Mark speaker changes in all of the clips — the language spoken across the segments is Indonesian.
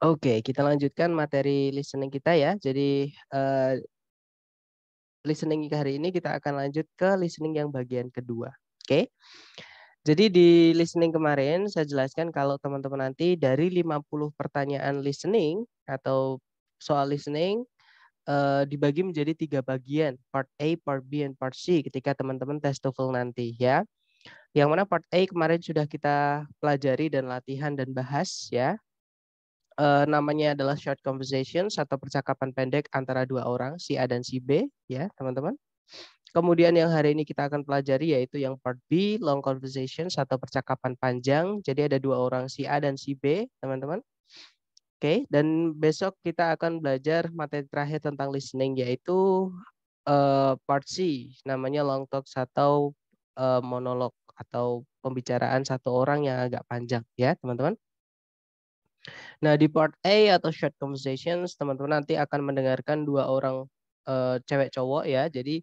Speaker 1: Oke, kita lanjutkan materi listening kita ya. Jadi listening hari ini kita akan lanjut ke listening yang bagian kedua. Oke. Jadi di listening kemarin saya jelaskan kalau teman-teman nanti dari 50 pertanyaan listening atau soal listening dibagi menjadi 3 bagian, part A, part B, and part C ketika teman-teman tes TOEFL nanti ya. Yang mana part A kemarin sudah kita pelajari dan latihan dan bahas ya. Namanya adalah short conversations atau percakapan pendek antara dua orang, si A dan si B ya teman-teman. Kemudian yang hari ini kita akan pelajari yaitu yang part B, long conversations atau percakapan panjang. Jadi ada dua orang, si A dan si B teman-teman. Oke, dan besok kita akan belajar materi terakhir tentang listening yaitu part C, namanya long talks atau monolog atau pembicaraan satu orang yang agak panjang ya teman-teman. Nah, di part A atau short conversations, teman-teman nanti akan mendengarkan dua orang cewek cowok ya. Jadi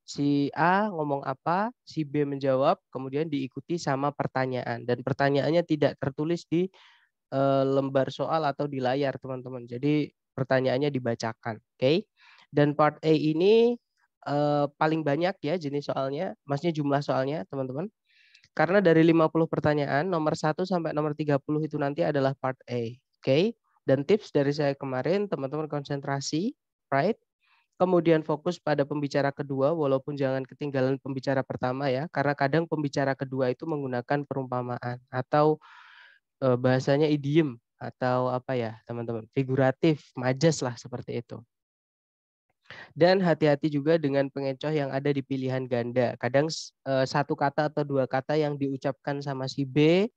Speaker 1: si A ngomong apa, si B menjawab, kemudian diikuti sama pertanyaan. Dan pertanyaannya tidak tertulis di lembar soal atau di layar, teman-teman. Jadi pertanyaannya dibacakan, oke? Dan part A ini paling banyak ya jenis soalnya, maksudnya jumlah soalnya, teman-teman. Karena dari 50 pertanyaan, nomor 1 sampai nomor 30 itu nanti adalah part A. Oke. Dan tips dari saya kemarin, teman-teman konsentrasi, right? Kemudian fokus pada pembicara kedua, walaupun jangan ketinggalan pembicara pertama ya. Karena kadang pembicara kedua itu menggunakan perumpamaan atau bahasanya idiom atau apa ya teman-teman, figuratif, majas lah seperti itu. Dan hati-hati juga dengan pengecoh yang ada di pilihan ganda. Kadang satu kata atau dua kata yang diucapkan sama si B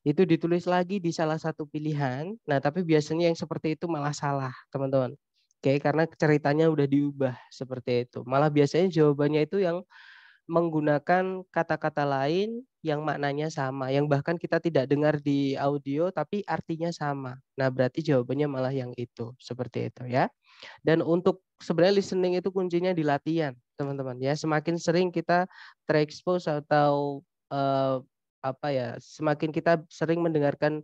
Speaker 1: itu ditulis lagi di salah satu pilihan. Nah, tapi biasanya yang seperti itu malah salah, teman-teman. Oke, karena ceritanya udah diubah seperti itu. Malah biasanya jawabannya itu yang menggunakan kata-kata lain yang maknanya sama, yang bahkan kita tidak dengar di audio tapi artinya sama. Nah, berarti jawabannya malah yang itu, seperti itu ya. Dan untuk sebenarnya listening itu kuncinya di latihan, teman-teman ya. Semakin sering kita terekspos atau apa ya, semakin kita sering mendengarkan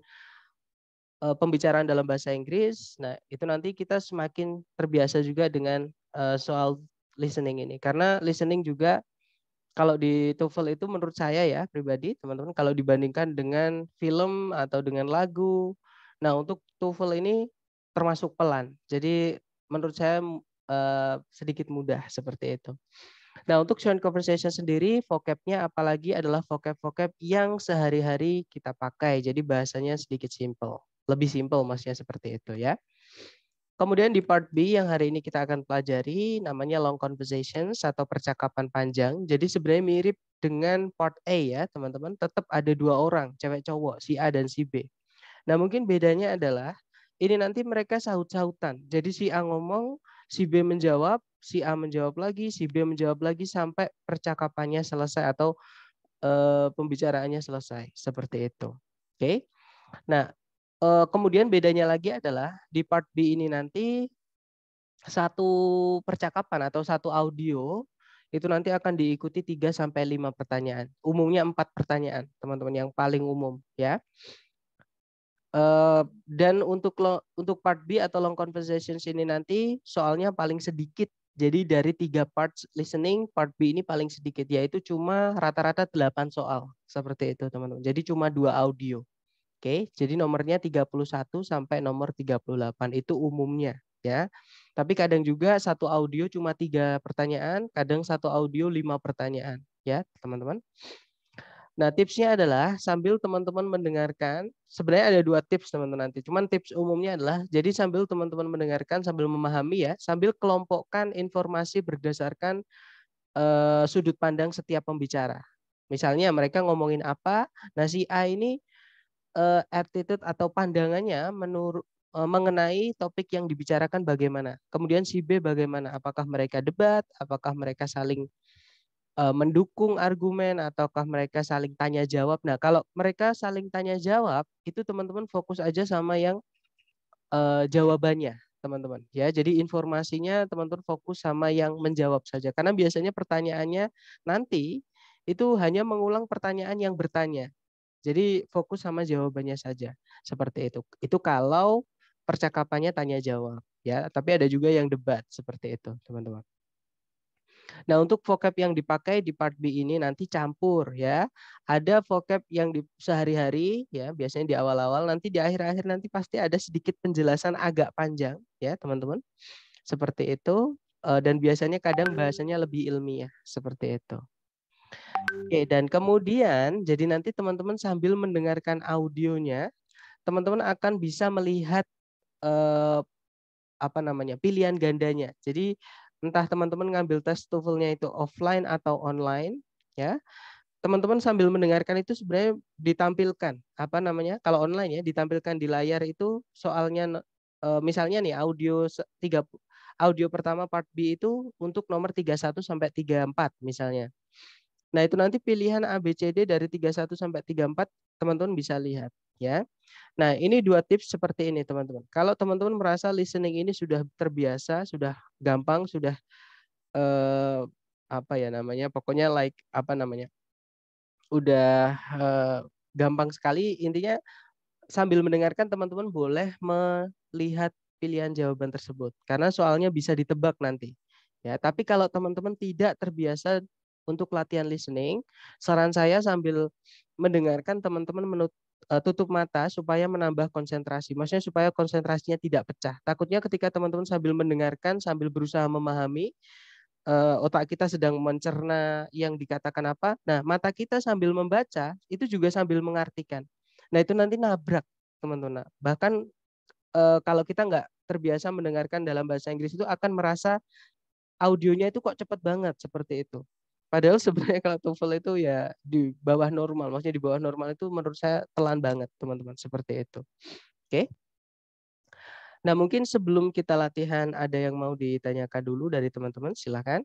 Speaker 1: pembicaraan dalam bahasa Inggris, nah itu nanti kita semakin terbiasa juga dengan soal listening ini. Karena listening juga kalau di TOEFL itu menurut saya ya pribadi, teman-teman, kalau dibandingkan dengan film atau dengan lagu, nah untuk TOEFL ini termasuk pelan. Jadi menurut saya sedikit mudah seperti itu. Nah, untuk short conversation sendiri, vocabnya apalagi adalah vocab-vocab yang sehari-hari kita pakai. Jadi bahasanya sedikit simple. Lebih simple maksudnya seperti itu ya. Kemudian di part B yang hari ini kita akan pelajari namanya long conversations atau percakapan panjang. Jadi sebenarnya mirip dengan part A ya teman-teman. Tetap ada dua orang, cewek cowok, si A dan si B. Nah mungkin bedanya adalah ini nanti mereka sahut-sahutan. Jadi si A ngomong, si B menjawab, si A menjawab lagi, si B menjawab lagi sampai percakapannya selesai atau pembicaraannya selesai. Seperti itu. Oke. Nah, kemudian bedanya lagi adalah di part B ini nanti satu percakapan atau satu audio itu nanti akan diikuti 3 sampai 5 pertanyaan. Umumnya 4 pertanyaan, teman-teman yang paling umum ya. Dan untuk part B atau long conversations ini nanti soalnya paling sedikit. Jadi dari 3 parts listening, part B ini paling sedikit yaitu cuma rata-rata 8 soal. Seperti itu, teman-teman. Jadi cuma 2 audio. Oke, jadi nomornya 31 sampai nomor 38 itu umumnya ya. Tapi kadang juga satu audio cuma 3 pertanyaan, kadang satu audio 5 pertanyaan ya, teman-teman. Nah, tipsnya adalah sambil teman-teman mendengarkan, sebenarnya ada 2 tips teman-teman nanti. Cuman tips umumnya adalah jadi sambil teman-teman mendengarkan sambil memahami ya, sambil kelompokkan informasi berdasarkan sudut pandang setiap pembicara. Misalnya mereka ngomongin apa, nah si A ini attitude atau pandangannya mengenai topik yang dibicarakan bagaimana. Kemudian si B bagaimana? Apakah mereka debat? Apakah mereka saling mendukung argumen? Ataukah mereka saling tanya jawab? Nah, kalau mereka saling tanya jawab, itu teman-teman fokus aja sama yang jawabannya, teman-teman. Ya, jadi informasinya teman-teman fokus sama yang menjawab saja. Karena biasanya pertanyaannya nanti itu hanya mengulang pertanyaan yang bertanya. Jadi fokus sama jawabannya saja. Seperti itu. Itu kalau percakapannya tanya jawab ya, tapi ada juga yang debat seperti itu, teman-teman. Nah, untuk vocab yang dipakai di part B ini nanti campur ya. Ada vocab yang di sehari-hari ya, biasanya di awal-awal, nanti di akhir-akhir nanti pasti ada sedikit penjelasan agak panjang ya, teman-teman. Seperti itu dan biasanya kadang bahasanya lebih ilmiah seperti itu. Oke, dan kemudian jadi nanti teman-teman sambil mendengarkan audionya, teman-teman akan bisa melihat eh, apa namanya pilihan gandanya. Jadi entah teman-teman ngambil tes TOEFL-nya itu offline atau online, ya. Teman-teman sambil mendengarkan itu sebenarnya ditampilkan apa namanya kalau online ya ditampilkan di layar itu soalnya misalnya nih audio pertama part B itu untuk nomor 31 sampai 34 misalnya. Nah, itu nanti pilihan A, B, C, D dari 31 sampai 34 teman-teman bisa lihat ya. Nah, ini dua tips seperti ini teman-teman. Kalau teman-teman merasa listening ini sudah terbiasa, sudah gampang, sudah eh, apa ya namanya, pokoknya like apa namanya, udah gampang sekali. Intinya sambil mendengarkan teman-teman boleh melihat pilihan jawaban tersebut karena soalnya bisa ditebak nanti. Ya, tapi kalau teman-teman tidak terbiasa untuk latihan listening, saran saya sambil mendengarkan teman-teman tutup mata supaya menambah konsentrasi. Maksudnya supaya konsentrasinya tidak pecah. Takutnya ketika teman-teman sambil mendengarkan, sambil berusaha memahami, otak kita sedang mencerna yang dikatakan apa. Nah, mata kita sambil membaca itu juga sambil mengartikan. Nah, itu nanti nabrak, teman-teman. Bahkan kalau kita nggak terbiasa mendengarkan dalam bahasa Inggris itu akan merasa audionya itu kok cepet banget seperti itu. Padahal sebenarnya kalau TOEFL itu ya di bawah normal. Maksudnya di bawah normal itu menurut saya pelan banget, teman-teman. Seperti itu. Oke. Nah, mungkin sebelum kita latihan ada yang mau ditanyakan dulu dari teman-teman, silakan.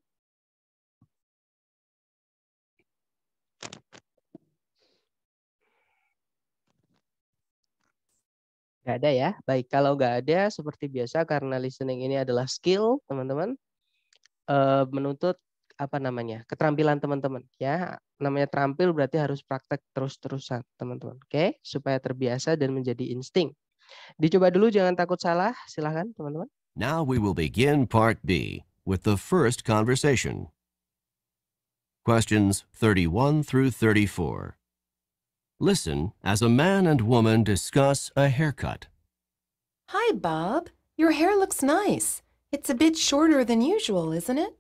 Speaker 1: Nggak ada ya. Baik, kalau nggak ada seperti biasa karena listening ini adalah skill, teman-teman, menuntut apa namanya keterampilan teman-teman ya. Namanya terampil berarti harus praktek terus-terusan, teman-teman. Oke, supaya terbiasa dan menjadi insting. Dicoba dulu, jangan takut salah. Silahkan, teman-teman.
Speaker 2: Now we will begin Part B with the first conversation. Questions 31 through 34. Listen as a man and woman discuss a haircut.
Speaker 3: Hi, Bob. Your hair looks nice. It's a bit shorter than usual, isn't it?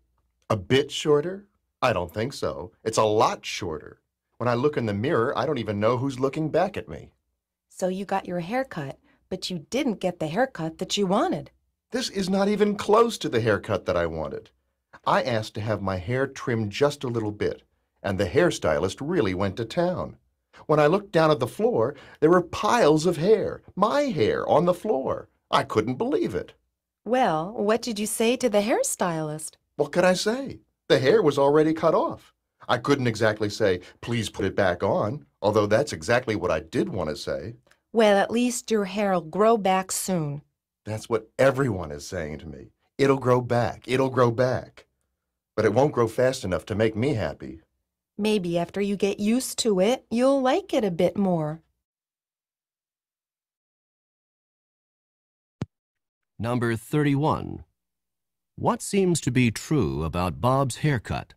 Speaker 4: A bit shorter? I don't think so. It's a lot shorter. When I look in the mirror, I don't even know who's looking back at me.
Speaker 3: So you got your hair cut, but you didn't get the haircut that you wanted.
Speaker 4: This is not even close to the haircut that I wanted. I asked to have my hair trimmed just a little bit, and the hairstylist really went to town. When I looked down at the floor, there were piles of hair, my hair, on the floor. I couldn't believe it.
Speaker 3: Well, what did you say to the hairstylist?
Speaker 4: What could I say? The hair was already cut off. I couldn't exactly say, please put it back on, although that's exactly what I did want to say.
Speaker 3: Well, at least your hair'll grow back soon.
Speaker 4: That's what everyone is saying to me. It'll grow back. It'll grow back. But it won't grow fast enough to make me happy.
Speaker 3: Maybe after you get used to it, you'll like it a bit more.
Speaker 2: Number 31. What seems to be true about Bob's haircut?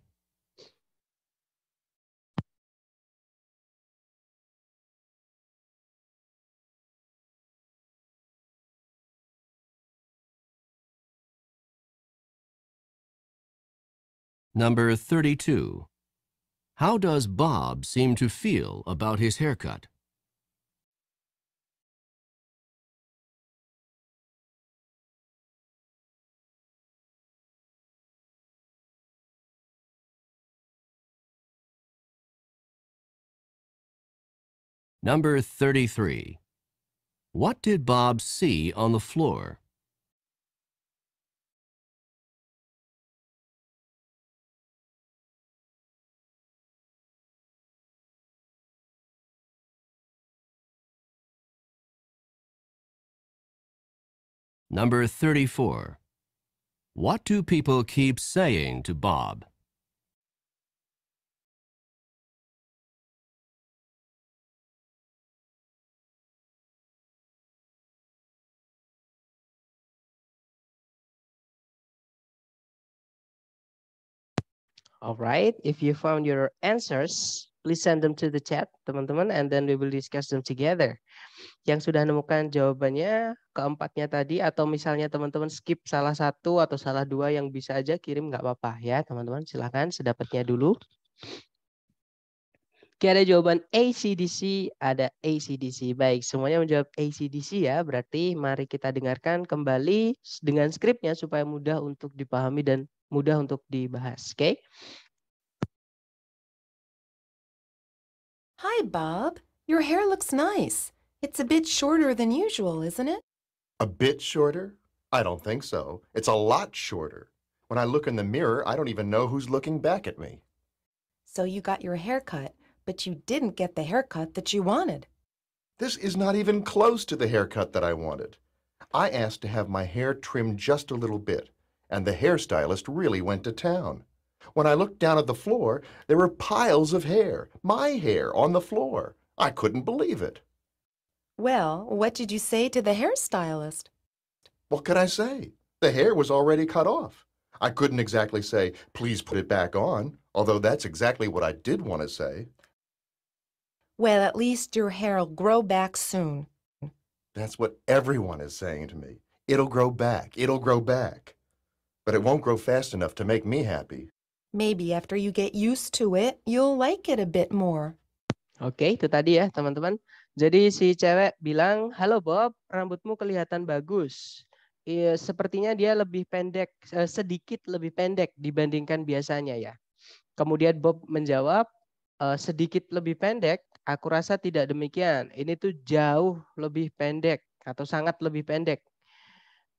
Speaker 2: Number 32. How does Bob seem to feel about his haircut? Number 33. What did Bob see on the floor? Number 34. What do people keep saying to Bob?
Speaker 1: Alright, if you found your answers, please send them to the chat, teman-teman, and then we will discuss them together. Yang sudah menemukan jawabannya, keempatnya tadi, atau misalnya teman-teman skip salah satu atau salah dua yang bisa aja kirim, nggak apa-apa ya, teman-teman. Silahkan sedapatnya dulu. Oke, ada jawaban AC/DC, ada AC/DC. Baik, semuanya menjawab AC/DC ya. Berarti mari kita dengarkan kembali dengan skripnya supaya mudah untuk dipahami dan mudah untuk dibahas. Oke?
Speaker 3: Hi, Bob. Your hair looks nice. It's a bit shorter than usual, isn't it?
Speaker 4: A bit shorter? I don't think so. It's a lot shorter. When I look in the mirror, I don't even know who's looking back at me.
Speaker 3: So you got your hair cut, but you didn't get the haircut that you wanted.
Speaker 4: This is not even close to the haircut that I wanted. I asked to have my hair trimmed just a little bit, and the hairstylist really went to town. When I looked down at the floor, there were piles of hair, my hair, on the floor. I couldn't believe it.
Speaker 3: Well, what did you say to the hairstylist?
Speaker 4: What could I say? The hair was already cut off. I couldn't exactly say, please put it back on, although that's exactly what I did want to say.
Speaker 3: Well, at least your hair'll grow back soon.
Speaker 4: That's what everyone is saying to me. It'll grow back, it'll grow back. But it won't grow fast enough to make me happy.
Speaker 3: Maybe after you get used to it, you'll like it a bit more.
Speaker 1: Oke, itu tadi ya teman-teman. Jadi si cewek bilang, halo Bob, rambutmu kelihatan bagus. Sepertinya dia lebih pendek, sedikit lebih pendek dibandingkan biasanya ya. Kemudian Bob menjawab, sedikit lebih pendek, aku rasa tidak demikian. Ini tuh jauh lebih pendek atau sangat lebih pendek.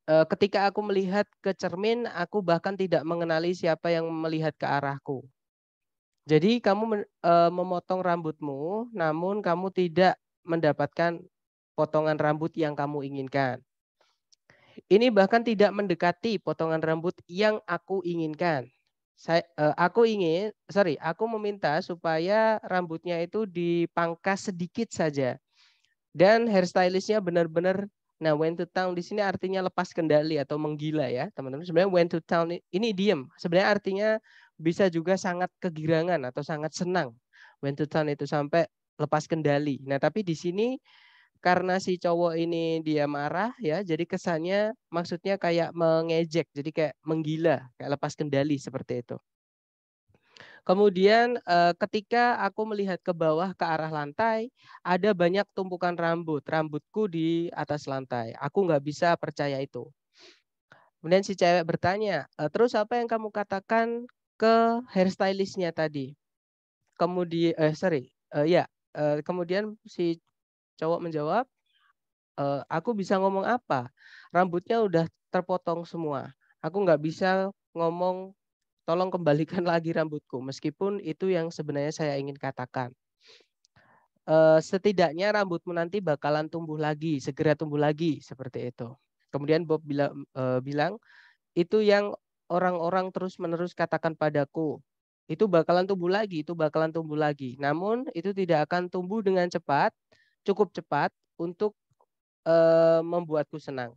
Speaker 1: Ketika aku melihat ke cermin, aku bahkan tidak mengenali siapa yang melihat ke arahku. Jadi kamu memotong rambutmu, namun kamu tidak mendapatkan potongan rambut yang kamu inginkan. Ini bahkan tidak mendekati potongan rambut yang aku inginkan. Aku meminta supaya rambutnya itu dipangkas sedikit saja. Dan hairstylistnya benar-benar, nah went to town di sini artinya lepas kendali atau menggila ya teman-teman. Sebenarnya went to town ini diem. Sebenarnya artinya bisa juga sangat kegirangan atau sangat senang. Went to town itu sampai lepas kendali. Nah tapi di sini karena si cowok ini dia marah ya, jadi kesannya maksudnya kayak mengejek, jadi kayak menggila, kayak lepas kendali seperti itu. Kemudian ketika aku melihat ke bawah ke arah lantai, ada banyak tumpukan rambutku di atas lantai. Aku nggak bisa percaya itu. Kemudian si cewek bertanya, terus apa yang kamu katakan ke hairstylistnya tadi? Kemudian, kemudian si cowok menjawab, aku bisa ngomong apa? Rambutnya udah terpotong semua. Aku nggak bisa ngomong, tolong kembalikan lagi rambutku. Meskipun itu yang sebenarnya saya ingin katakan. Setidaknya rambutmu nanti bakalan tumbuh lagi, segera tumbuh lagi. Seperti itu. Kemudian Bob bilang, itu yang orang-orang terus-menerus katakan padaku. Itu bakalan tumbuh lagi, itu bakalan tumbuh lagi. Namun itu tidak akan tumbuh dengan cepat, cukup cepat untuk membuatku senang.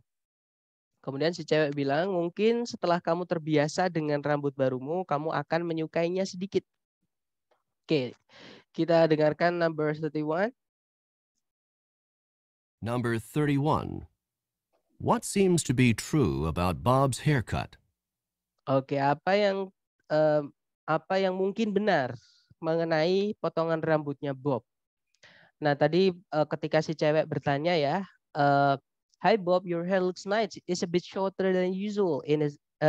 Speaker 1: Kemudian si cewek bilang, mungkin setelah kamu terbiasa dengan rambut barumu, kamu akan menyukainya sedikit. Oke, kita dengarkan number 31.
Speaker 2: Number 31. What seems to be true about Bob's haircut?
Speaker 1: Oke, apa yang mungkin benar mengenai potongan rambutnya Bob? Nah, tadi ketika si cewek bertanya ya, hi Bob, your hair looks nice. It's a bit shorter than usual,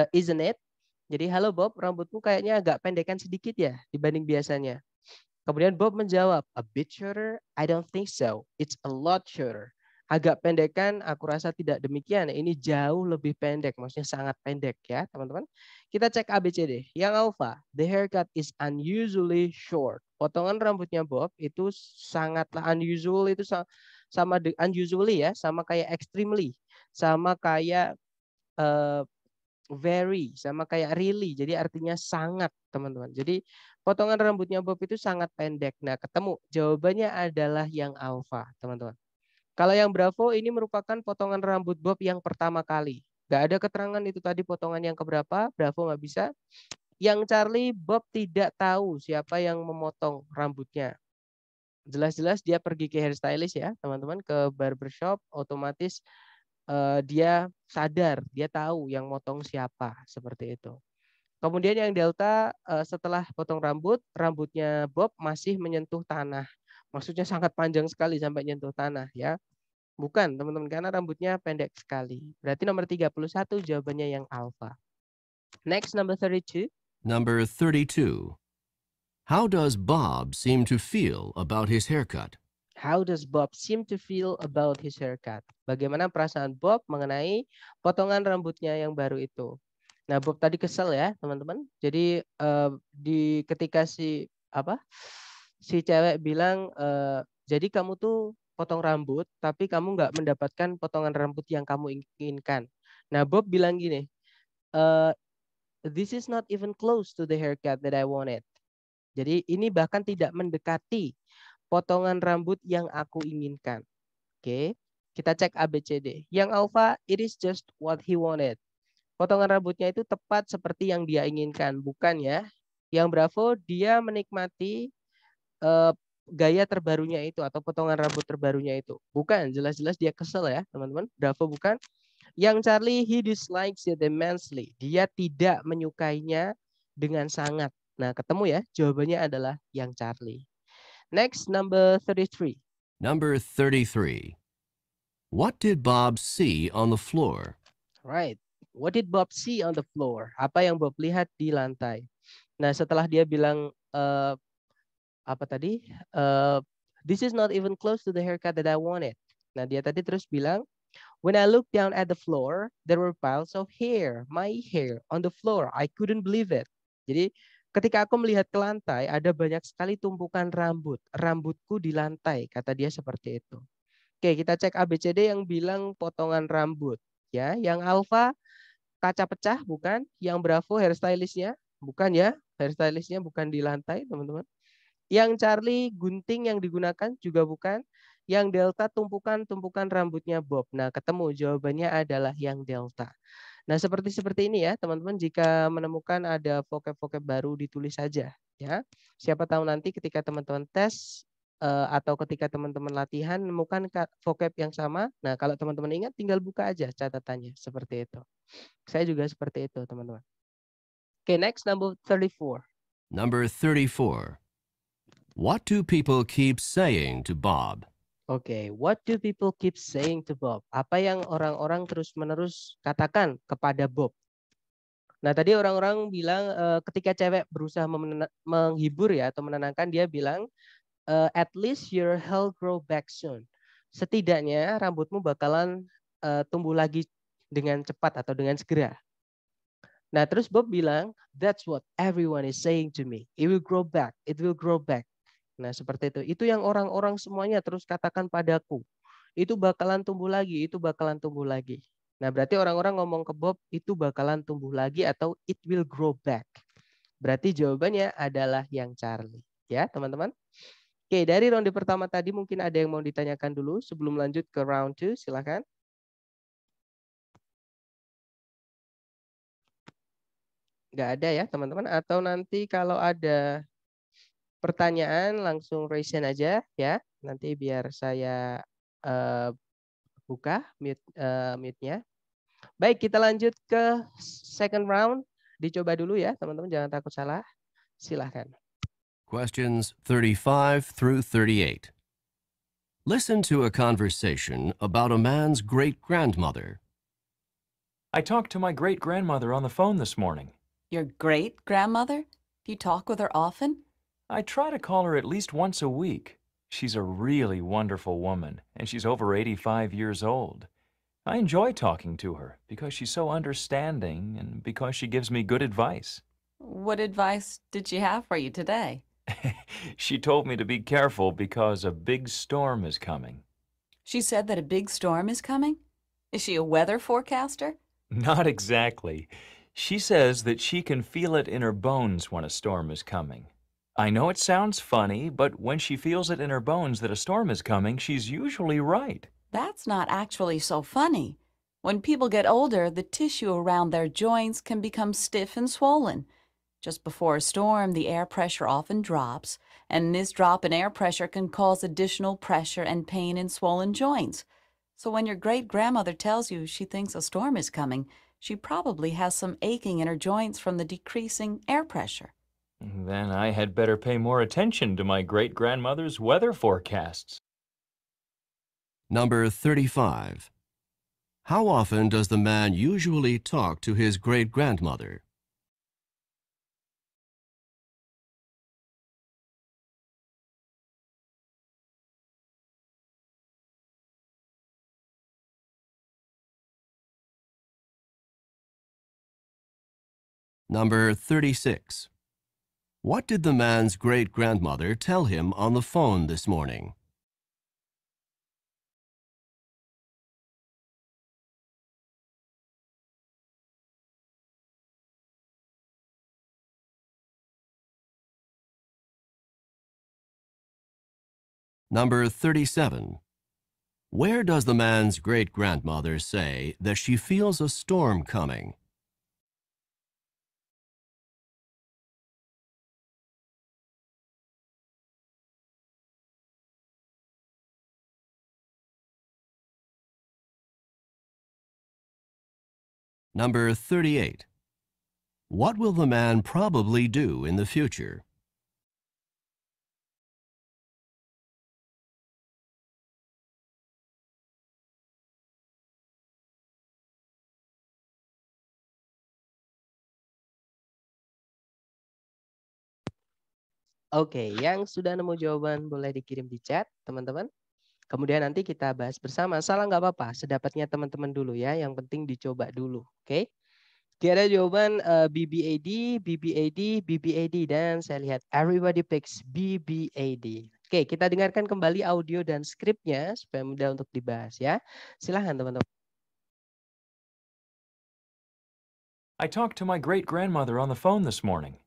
Speaker 1: isn't it? Jadi, halo Bob, rambutmu kayaknya agak pendekan sedikit ya dibanding biasanya. Kemudian Bob menjawab, a bit shorter? I don't think so. It's a lot shorter. Agak pendekan, aku rasa tidak demikian. Ini jauh lebih pendek, maksudnya sangat pendek ya teman-teman. Kita cek ABCD. Yang alpha, the haircut is unusually short. Potongan rambutnya Bob itu sangatlah unusual, itu sama unusually ya, sama kayak extremely, sama kayak very, sama kayak really. Jadi artinya sangat teman-teman. Jadi potongan rambutnya Bob itu sangat pendek. Nah ketemu jawabannya adalah yang alpha teman-teman. Kalau yang Bravo ini merupakan potongan rambut Bob yang pertama kali. Gak ada keterangan itu tadi potongan yang keberapa, Bravo nggak bisa. Yang Charlie, Bob tidak tahu siapa yang memotong rambutnya. Jelas-jelas dia pergi ke hairstylist ya, teman-teman, ke barbershop, otomatis dia sadar, dia tahu yang motong siapa, seperti itu. Kemudian yang Delta, setelah potong rambut, rambutnya Bob masih menyentuh tanah. Maksudnya sangat panjang sekali sampai nyentuh tanah ya. Bukan, teman-teman, karena rambutnya pendek sekali. Berarti nomor 31 jawabannya yang alpha. Next, number 32.
Speaker 2: Number 32. How does Bob seem to feel about his haircut?
Speaker 1: How does Bob seem to feel about his haircut? Bagaimana perasaan Bob mengenai potongan rambutnya yang baru itu? Nah, Bob tadi kesel ya, teman-teman. Jadi ketika si cewek bilang, jadi kamu tuh potong rambut, tapi kamu nggak mendapatkan potongan rambut yang kamu inginkan. Nah, Bob bilang gini, this is not even close to the haircut that I wanted. Jadi ini bahkan tidak mendekati potongan rambut yang aku inginkan. Oke, kita cek ABCD. Yang alpha, it is just what he wanted. Potongan rambutnya itu tepat seperti yang dia inginkan, bukan ya? Yang Bravo, dia menikmati gaya terbarunya itu atau potongan rambut terbarunya itu. Bukan, jelas-jelas dia kesel ya, teman-teman. Bravo bukan. Yang Charlie, he dislikes it immensely. Dia tidak menyukainya dengan sangat. Nah, ketemu ya, jawabannya adalah yang Charlie. Next, number 33.
Speaker 2: Number 33. What did Bob see on the floor?
Speaker 1: Right. What did Bob see on the floor? Apa yang Bob lihat di lantai? Nah, setelah dia bilang this is not even close to the haircut that I wanted. Nah, dia tadi terus bilang, when I looked down at the floor, there were piles of hair, my hair, on the floor. I couldn't believe it. Jadi, ketika aku melihat ke lantai, ada banyak sekali tumpukan rambut. Rambutku di lantai, kata dia seperti itu. Oke, kita cek ABCD yang bilang potongan rambut. Ya, yang alpha kaca pecah, bukan. Yang Bravo hairstylistnya, bukan ya. Hairstylistnya bukan di lantai, teman-teman. Yang Charlie gunting yang digunakan juga bukan. Yang Delta tumpukan rambutnya Bob. Nah, ketemu jawabannya adalah yang Delta. Nah, seperti ini ya, teman-teman. Jika menemukan ada vocab-vocab baru, ditulis saja ya. Siapa tahu nanti ketika teman-teman tes atau ketika teman-teman latihan menemukan vocab yang sama. Nah, kalau teman-teman ingat tinggal buka aja catatannya seperti itu. Saya juga seperti itu, teman-teman. Okay, next, number 34.
Speaker 2: Number 34. What do people keep saying to Bob?
Speaker 1: Oke, what do people keep saying to Bob? Apa yang orang-orang terus-menerus katakan kepada Bob? Nah, tadi orang-orang bilang ketika cewek berusaha menghibur ya atau menenangkan, dia bilang, at least your hair grow back soon. Setidaknya rambutmu bakalan tumbuh lagi dengan cepat atau dengan segera. Nah, terus Bob bilang, that's what everyone is saying to me. It will grow back. It will grow back. Nah, seperti itu. Itu yang orang-orang semuanya terus katakan padaku. Itu bakalan tumbuh lagi, itu bakalan tumbuh lagi. Nah, berarti orang-orang ngomong ke Bob, itu bakalan tumbuh lagi atau it will grow back. Berarti jawabannya adalah yang Charlie. Ya, teman-teman. Oke, dari ronde pertama tadi mungkin ada yang mau ditanyakan dulu sebelum lanjut ke round 2, silakan. Nggak ada ya, teman-teman. Atau nanti kalau ada pertanyaan langsung raise hand aja ya. Nanti biar saya buka mute-nya. Baik, kita lanjut ke second round. Dicoba dulu ya, teman-teman. Jangan takut salah. Silahkan.
Speaker 2: Questions 35 through 38. Listen to a conversation about a man's great-grandmother.
Speaker 5: I talked to my great-grandmother on the phone this morning.
Speaker 6: Your great-grandmother? Do you talk with her often?
Speaker 5: I try to call her at least once a week. She's a really wonderful woman, and she's over 85 years old. I enjoy talking to her because she's so understanding and because she gives me good advice.
Speaker 6: What advice did she have for you today?
Speaker 5: She told me to be careful because a big storm is coming.
Speaker 6: She said that a big storm is coming? Is she a weather forecaster?
Speaker 5: Not exactly. She says that she can feel it in her bones when a storm is coming. I know it sounds funny, but when she feels it in her bones that a storm is coming, she's usually right.
Speaker 6: That's not actually so funny. When people get older, the tissue around their joints can become stiff and swollen. Just before a storm, the air pressure often drops, and this drop in air pressure can cause additional pressure and pain in swollen joints. So when your great-grandmother tells you she thinks a storm is coming, she probably has some aching in her joints from the decreasing air pressure.
Speaker 5: Then I had better pay more attention to my great-grandmother's weather forecasts.
Speaker 2: Number 35. How often does the man usually talk to his great-grandmother? Number 36. What did the man's great-grandmother tell him on the phone this morning? Number 37. Where does the man's great-grandmother say that she feels a storm coming? Number 38. What will the man probably do in the future?
Speaker 1: Oke, yang sudah nemu jawaban boleh dikirim di chat, teman-teman. Kemudian nanti kita bahas bersama. Salah nggak apa-apa, sedapatnya teman-teman dulu ya. Yang penting dicoba dulu, oke? Ada jawaban BBAD, BBAD, BBAD, dan saya lihat everybody picks BBAD. Oke, kita dengarkan kembali audio dan skripnya supaya mudah untuk dibahas ya. Silahkan teman-teman.
Speaker 5: I talked to my great-grandmother on the phone this morning.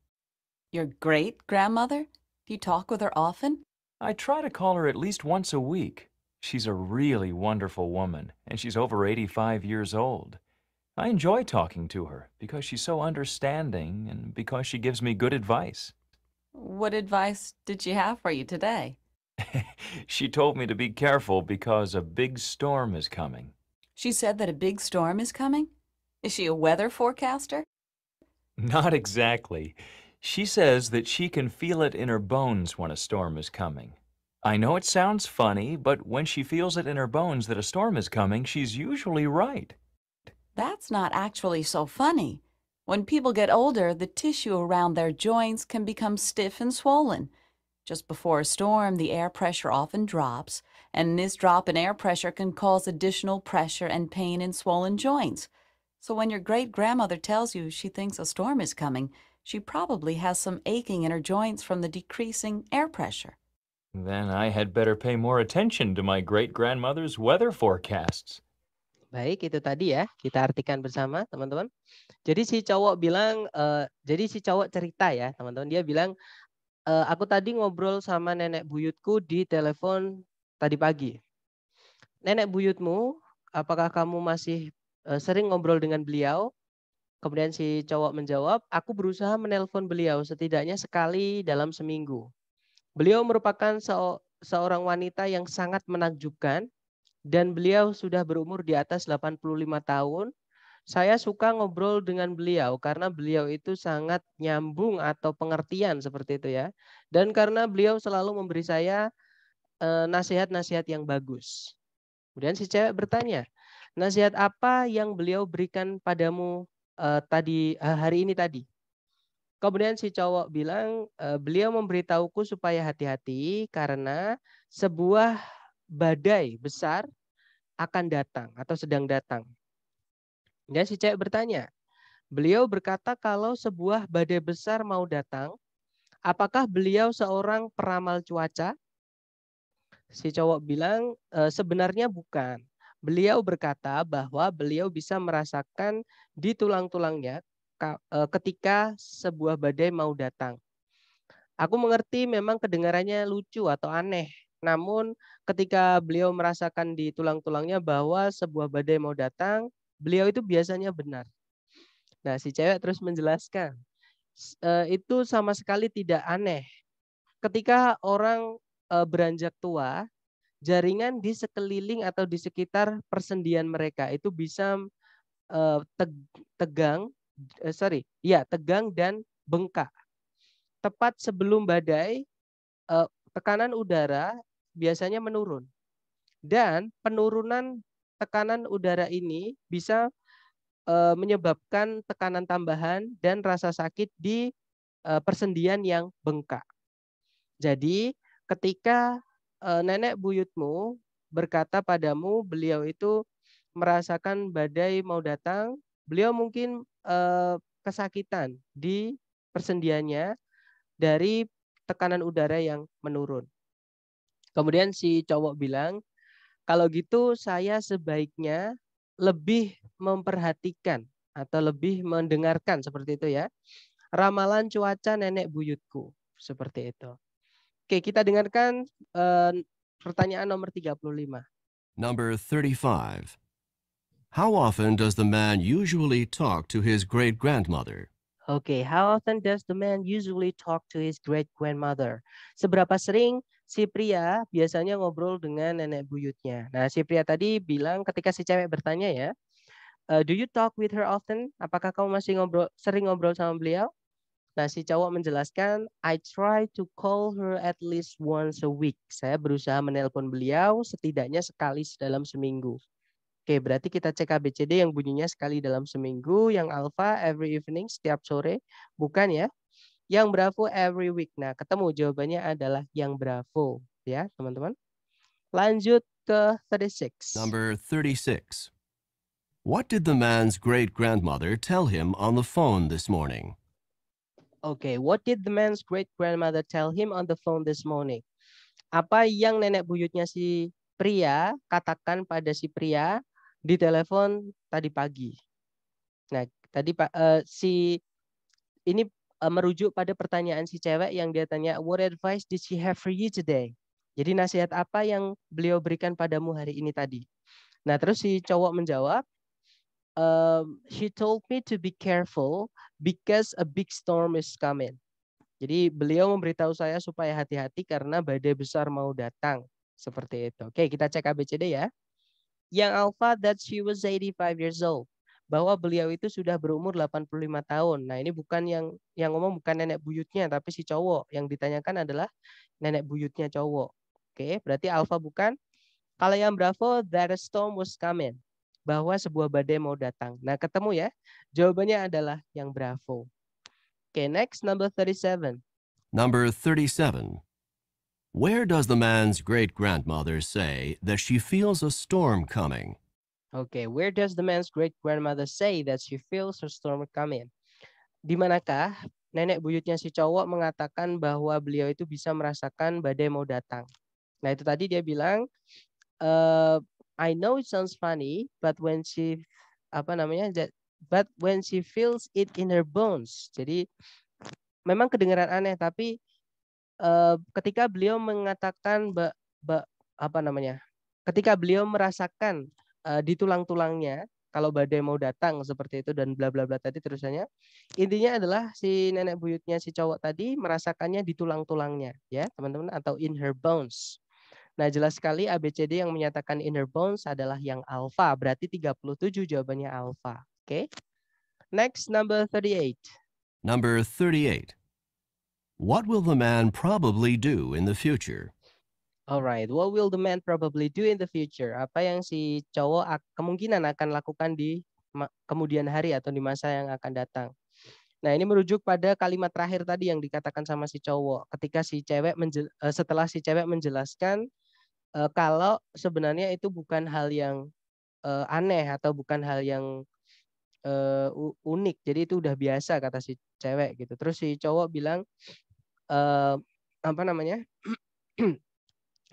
Speaker 6: Your great-grandmother? Do you talk with her often?
Speaker 5: I try to call her at least once a week. She's a really wonderful woman, and she's over 85 years old. I enjoy talking to her because she's so understanding and because she gives me good advice.
Speaker 6: What advice did she have for you today?
Speaker 5: She told me to be careful because a big storm is coming.
Speaker 6: She said that a big storm is coming? Is she a weather forecaster?
Speaker 5: Not exactly. She says that she can feel it in her bones when a storm is coming. I know it sounds funny, but when she feels it in her bones that a storm is coming, she's usually right.
Speaker 6: That's not actually so funny. When people get older, the tissue around their joints can become stiff and swollen. Just before a storm, the air pressure often drops, and this drop in air pressure can cause additional pressure and pain in swollen joints. So when your great-grandmother tells you she thinks a storm is coming, she probably has some aching in her joints from the decreasing air pressure.
Speaker 5: Then I had better pay more attention to my great-grandmother's weather forecasts.
Speaker 1: Baik, itu tadi ya. Kita artikan bersama, teman-teman. Jadi si cowok bilang, jadi si cowok cerita ya, teman-teman. Dia bilang, aku tadi ngobrol sama nenek buyutku di telepon tadi pagi. Nenek buyutmu, apakah kamu masih sering ngobrol dengan beliau? Kemudian si cowok menjawab, aku berusaha menelpon beliau setidaknya sekali dalam seminggu. Beliau merupakan seorang wanita yang sangat menakjubkan dan beliau sudah berumur di atas 85 tahun. Saya suka ngobrol dengan beliau karena beliau itu sangat nyambung atau pengertian seperti itu ya. Dan karena beliau selalu memberi saya nasihat-nasihat yang bagus. Kemudian si cewek bertanya, nasihat apa yang beliau berikan padamu hari ini tadi? Kemudian si cowok bilang, beliau memberitahuku supaya hati-hati karena sebuah badai besar akan datang atau sedang datang. Dan si cewek bertanya, beliau berkata kalau sebuah badai besar mau datang, apakah beliau seorang peramal cuaca? Si cowok bilang, sebenarnya bukan. Beliau berkata bahwa beliau bisa merasakan di tulang-tulangnya ketika sebuah badai mau datang. Aku mengerti memang kedengarannya lucu atau aneh. Namun ketika beliau merasakan di tulang-tulangnya bahwa sebuah badai mau datang, beliau itu biasanya benar. Nah, si cewek terus menjelaskan. itu sama sekali tidak aneh. Ketika orang beranjak tua, jaringan di sekeliling atau di sekitar persendian mereka itu bisa tegang dan bengkak. Tepat sebelum badai, tekanan udara biasanya menurun. Dan penurunan tekanan udara ini bisa menyebabkan tekanan tambahan dan rasa sakit di persendian yang bengkak. Jadi ketika nenek buyutmu berkata padamu beliau itu merasakan badai mau datang, beliau mungkin kesakitan di persendiannya dari tekanan udara yang menurun. Kemudian si cowok bilang, kalau gitu saya sebaiknya lebih memperhatikan atau lebih mendengarkan seperti itu ya. Ramalan cuaca nenek buyutku. Seperti itu. Oke, kita dengarkan pertanyaan nomor 35.
Speaker 2: Number 35. How often does the man usually talk to his great-grandmother?
Speaker 1: Oke, how often does the man usually talk to his great-grandmother? Seberapa sering si pria biasanya ngobrol dengan nenek buyutnya? Nah, si pria tadi bilang ketika si cewek bertanya ya, do you talk with her often? Apakah kamu masih sering ngobrol sama beliau? Nah, si cowok menjelaskan, I try to call her at least once a week. Saya berusaha menelpon beliau setidaknya sekali dalam seminggu. Oke, berarti kita cek ABCD yang bunyinya sekali dalam seminggu, yang alpha every evening, setiap sore. Bukan ya. Yang bravo every week. Nah, ketemu jawabannya adalah yang bravo. Ya, teman-teman. Lanjut ke 36.
Speaker 2: Number 36. What did the man's great-grandmother tell him on the phone this morning?
Speaker 1: Oke, what did the man's great-grandmother tell him on the phone this morning? Apa yang nenek buyutnya si pria katakan pada si pria di telepon tadi pagi? Nah, tadi ini merujuk pada pertanyaan si cewek yang dia tanya, what advice did she have for you today? Jadi nasihat apa yang beliau berikan padamu hari ini tadi? Nah, terus si cowok menjawab, she told me to be careful because a big storm is coming. Jadi beliau memberitahu saya supaya hati-hati karena badai besar mau datang. Seperti itu. Oke, kita cek ABCD ya. Yang alpha that she was 85 years old. Bahwa beliau itu sudah berumur 85 tahun. Nah, ini bukan yang ngomong bukan nenek buyutnya, tapi si cowok. Yang ditanyakan adalah nenek buyutnya cowok. Oke, berarti alpha bukan. Kalau yang bravo, that a storm was coming. Bahwa sebuah badai mau datang. Nah, ketemu ya. Jawabannya adalah yang bravo. Oke, next, number 37.
Speaker 2: Number 37. Where does the man's great-grandmother say that she feels a storm coming?
Speaker 1: Okay, where does the man's great-grandmother say that she feels a storm coming? Di manakah nenek buyutnya si cowok mengatakan bahwa beliau itu bisa merasakan badai mau datang? Nah, itu tadi dia bilang, I know it sounds funny, but when she feels it in her bones. Jadi memang kedengaran aneh, tapi ketika beliau mengatakan ketika beliau merasakan di tulang-tulangnya kalau badai mau datang seperti itu dan bla bla bla tadi terusannya, intinya adalah si nenek buyutnya si cowok tadi merasakannya di tulang-tulangnya ya teman-teman, atau in her bones. Nah, jelas sekali ABCD yang menyatakan in her bones adalah yang alpha, berarti 37 jawabannya alpha. Oke. Next, number 38.
Speaker 2: Number 38. What will the man probably do in the future?
Speaker 1: Alright, what will the man probably do in the future? Apa yang si cowok kemungkinan akan lakukan di kemudian hari atau di masa yang akan datang? Nah, ini merujuk pada kalimat terakhir tadi yang dikatakan sama si cowok ketika si cewek setelah si cewek menjelaskan kalau sebenarnya itu bukan hal yang aneh atau bukan hal yang unik. Jadi itu udah biasa kata si cewek gitu. Terus si cowok bilang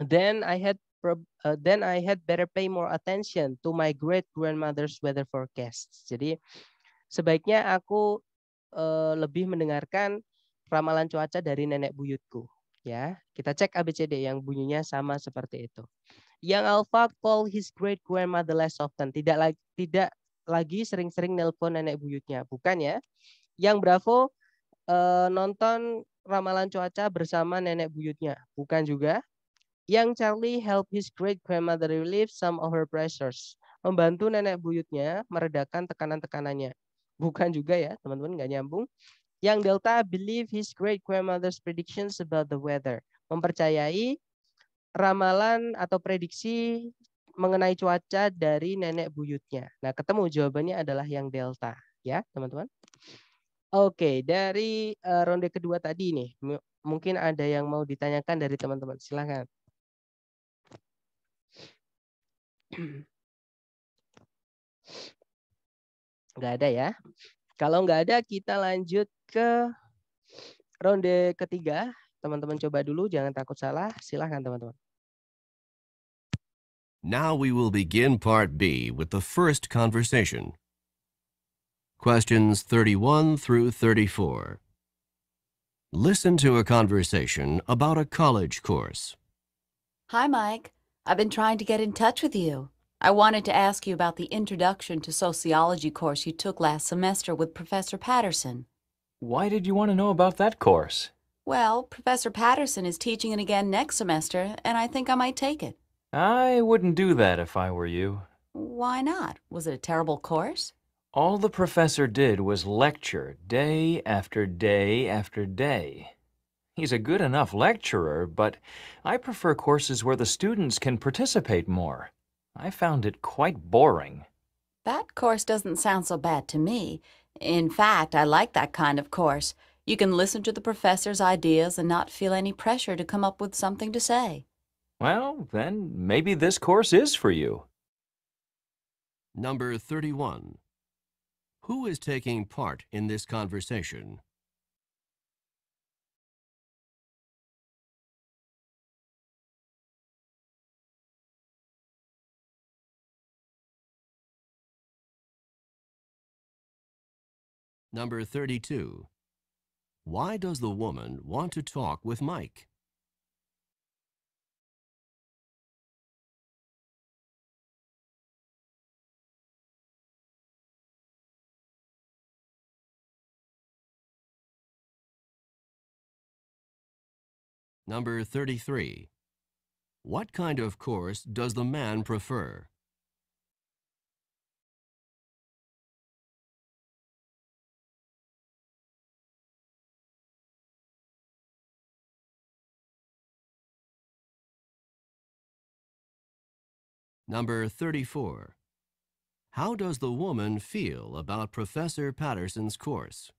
Speaker 1: Then I had better pay more attention to my great grandmother's weather forecasts. Jadi sebaiknya aku lebih mendengarkan ramalan cuaca dari nenek buyutku. Ya, kita cek ABCD yang bunyinya sama seperti itu. Yang alpha call his great grandmother less often. Tidak lagi sering-sering nelpon nenek buyutnya, bukan ya? Yang bravo nonton ramalan cuaca bersama nenek buyutnya. Bukan juga. Young Charlie help his great grandmother relieve some of her pressures. Membantu nenek buyutnya meredakan tekanan-tekanannya. Bukan juga ya, teman-teman, nggak nyambung. Young Delta believe his great grandmother's predictions about the weather. Mempercayai ramalan atau prediksi mengenai cuaca dari nenek buyutnya. Nah, ketemu jawabannya adalah yang Delta, ya, teman-teman. Oke, dari ronde kedua tadi nih, mungkin ada yang mau ditanyakan dari teman-teman. Silakan. Nggak ada ya. Kalau nggak ada, kita lanjut ke ronde ketiga. Teman-teman coba dulu, jangan takut salah. Silakan teman-teman.
Speaker 2: Now we will begin Part B with the first conversation. Questions 31 through 34. Listen to a conversation about a college course.
Speaker 6: Hi, Mike. I've been trying to get in touch with you. I wanted to ask you about the Introduction to Sociology course you took last semester with Professor Patterson.
Speaker 5: Why did you want to know about that course?
Speaker 6: Well, Professor Patterson is teaching it again next semester, and I think I might take it.
Speaker 5: I wouldn't do that if I were you.
Speaker 6: Why not? Was it a terrible course?
Speaker 5: All the professor did was lecture day after day after day. He's a good enough lecturer, but I prefer courses where the students can participate more. I found it quite boring.
Speaker 6: That course doesn't sound so bad to me. In fact, I like that kind of course. You can listen to the professor's ideas and not feel any pressure to come up with something to say.
Speaker 5: Well, then maybe this course is for you.
Speaker 2: Number 31. Who is taking part in this conversation? Number 32. Why does the woman want to talk with Mike? Number 33. What kind of course does the man prefer? Number 34. How does the woman feel about Professor Patterson's course?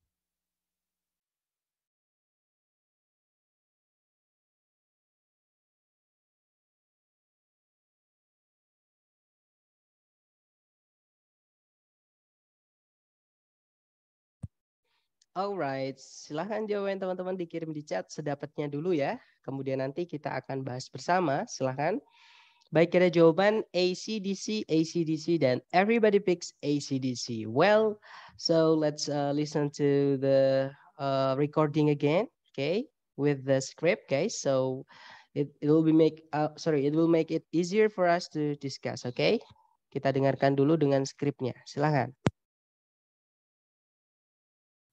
Speaker 1: Alright, silahkan jawaban teman-teman dikirim di chat sedapatnya dulu ya. Kemudian nanti kita akan bahas bersama, silahkan. Baik, ada jawaban ACDC, ACDC, dan everybody picks ACDC. Well, so let's listen to the recording again, okay, with the script, guys. So it will make it easier for us to discuss, okay? Kita dengarkan dulu dengan skripnya. Silahkan.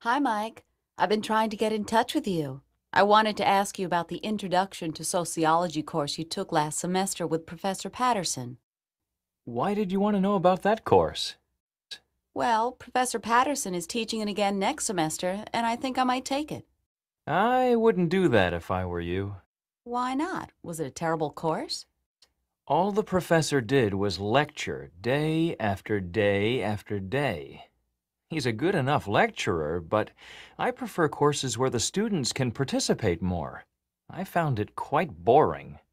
Speaker 6: Hi, Mike. I've been trying to get in touch with you. I wanted to ask you about the Introduction to Sociology course you took last semester with Professor Patterson.
Speaker 5: Why did you want to know about that course?
Speaker 6: Well, Professor Patterson is teaching it again next semester, and I think I might take it.
Speaker 5: I wouldn't do that if I were you.
Speaker 6: Why not? Was it a terrible course?
Speaker 5: All the professor did was lecture day after day after day. He's a good enough lecturer, but I prefer courses where the students can participate more. I found it quite boring.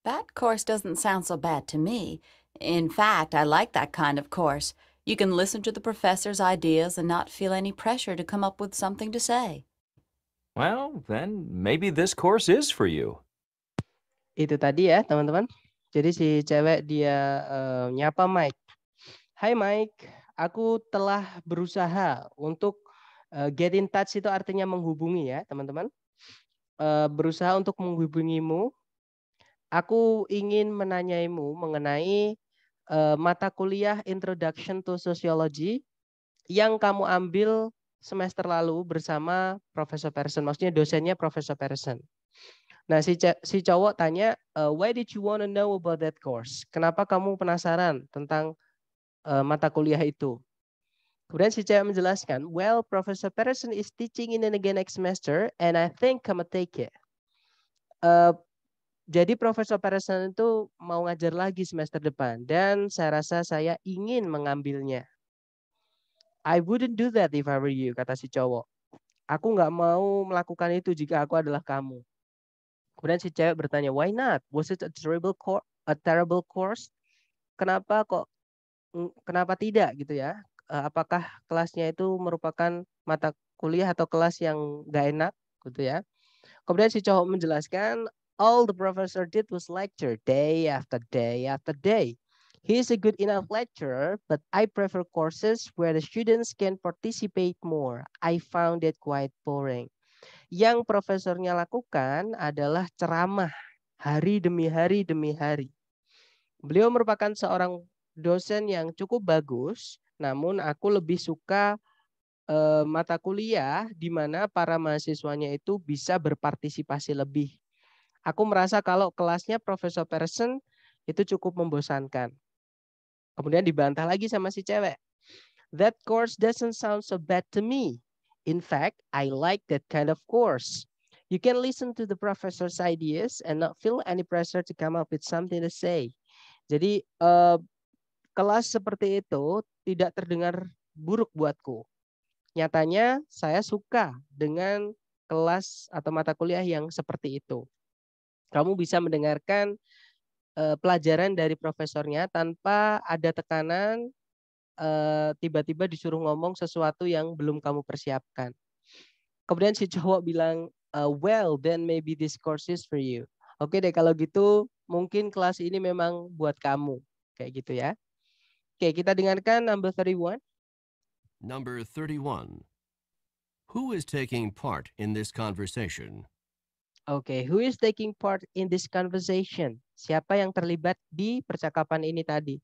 Speaker 6: That course doesn't sound so bad to me. In fact, I like that kind of course. You can listen to the professor's ideas and not feel any pressure to come up with something to say.
Speaker 5: Well, then maybe this course is for you.
Speaker 1: Itu tadi ya, teman-teman. Jadi si cewek dia nyapa Mike. Hai Mike, aku telah berusaha untuk get in touch, itu artinya menghubungi ya, teman-teman. Berusaha untuk menghubungimu. Aku ingin menanyaimu mengenai mata kuliah Introduction to Sociology yang kamu ambil semester lalu bersama Profesor Patterson. Maksudnya dosennya Profesor Patterson. Nah, si cowok tanya, why did you want to know about that course? Kenapa kamu penasaran tentang mata kuliah itu? Kemudian si cewek menjelaskan, well, Professor Patterson is teaching in again next semester, and I think I'm gonna take it. Jadi Profesor Patterson itu mau ngajar lagi semester depan, dan saya rasa saya ingin mengambilnya. I wouldn't do that if I were you, kata si cowok. Aku nggak mau melakukan itu jika aku adalah kamu. Kemudian si cewek bertanya, why not? Was it a terrible course? Kenapa tidak gitu ya? Apakah kelasnya itu merupakan mata kuliah atau kelas yang nggak enak gitu ya? Kemudian si cowok menjelaskan, all the professor did was lecture day after day after day. He is a good enough lecturer, but I prefer courses where the students can participate more. I found it quite boring. Yang profesornya lakukan adalah ceramah hari demi hari demi hari. Beliau merupakan seorang dosen yang cukup bagus, namun aku lebih suka mata kuliah di mana para mahasiswanya itu bisa berpartisipasi lebih. Aku merasa kalau kelasnya Profesor Patterson itu cukup membosankan. Kemudian dibantah lagi sama si cewek. That course doesn't sound so bad to me. In fact, I like that kind of course. You can listen to the professor's ideas and not feel any pressure to come up with something to say. Jadi kelas seperti itu tidak terdengar buruk buatku. Nyatanya saya suka dengan kelas atau mata kuliah yang seperti itu. Kamu bisa mendengarkan pelajaran dari profesornya tanpa ada tekanan, tiba-tiba disuruh ngomong sesuatu yang belum kamu persiapkan. Kemudian si cowok bilang, well, then maybe this course is for you. Oke deh, kalau gitu mungkin kelas ini memang buat kamu. Kayak gitu ya. Oke, kita dengarkan number 31.
Speaker 2: Number 31. Who is taking part in this conversation?
Speaker 1: Oke, who is taking part in this conversation? Siapa yang terlibat di percakapan ini tadi?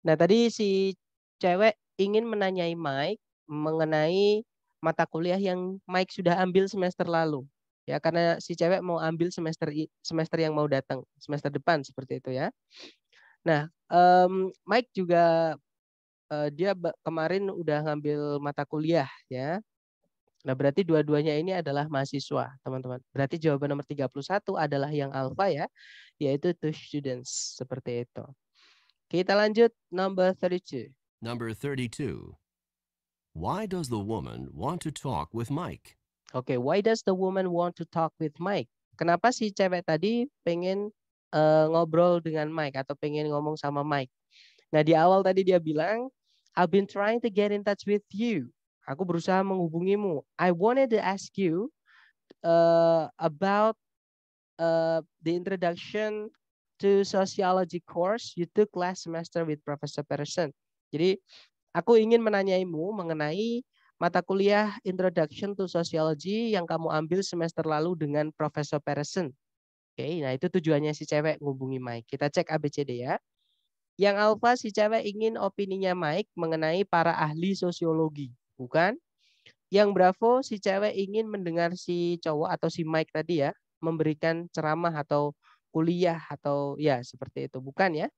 Speaker 1: Nah, tadi si cewek ingin menanyai Mike mengenai mata kuliah yang Mike sudah ambil semester lalu. Ya, karena si cewek mau ambil semester yang mau datang, semester depan seperti itu ya. Nah, Mike juga dia kemarin udah ngambil mata kuliah ya. Nah, berarti dua-duanya ini adalah mahasiswa, teman-teman. Berarti jawaban nomor 31 adalah yang alpha ya, yaitu two students, seperti itu. Kita lanjut number 32.
Speaker 2: Number 32. Why does the woman want to talk with Mike?
Speaker 1: Oke, why does the woman want to talk with Mike? Kenapa si cewek tadi pengen ngobrol dengan Mike atau pengen ngomong sama Mike? Nah, di awal tadi dia bilang, I've been trying to get in touch with you. Aku berusaha menghubungimu. I wanted to ask you about the introduction to sociology course you took last semester with Professor Patterson. Jadi, aku ingin menanyaimu mengenai mata kuliah Introduction to Sociology yang kamu ambil semester lalu dengan Professor Patterson. Oke, nah itu tujuannya si cewek ngubungi Mike. Kita cek ABCD ya. Yang alpha si cewek ingin opininya Mike mengenai para ahli sosiologi, bukan? Yang bravo si cewek ingin mendengar si cowok atau si Mike tadi ya memberikan ceramah atau kuliah atau ya seperti itu, bukan ya?